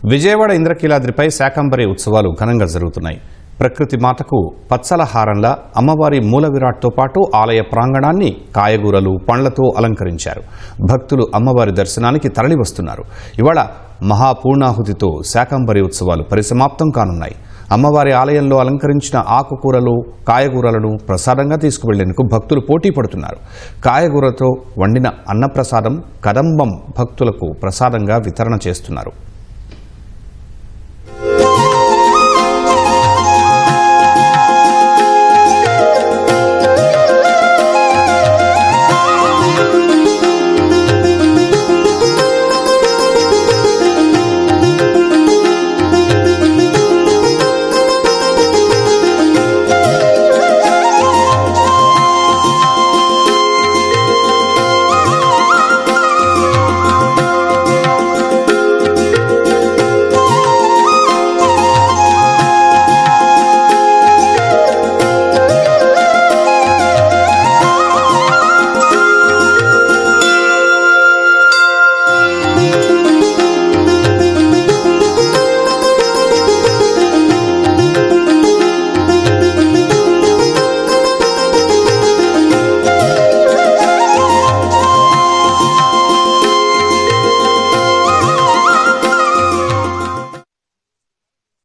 విజయవాడ ఇంద్రకీలాద్రిపై శాకంబరి ఉత్సవాలు ఘనంగా జరుగుతున్నాయి. ప్రకృతి మాతకు పచ్చల హారంలా అమ్మవారి మూల విరాట్తో పాటు ఆలయ ప్రాంగణాన్ని కాయగూరలు, పండ్లతో అలంకరించారు. భక్తులు అమ్మవారి దర్శనానికి తరలివస్తున్నారు. ఇవాళ మహాపూర్ణాహుతితో శాకంబరి ఉత్సవాలు పరిసమాప్తం కానున్నాయి. అమ్మవారి ఆలయంలో అలంకరించిన ఆకుకూరలు, కాయగూరలను ప్రసాదంగా తీసుకువెళ్లేందుకు భక్తులు పోటీ పడుతున్నారు. కాయగూరతో వండిన అన్నప్రసాదం, కదంబం భక్తులకు ప్రసాదంగా వితరణ చేస్తున్నారు.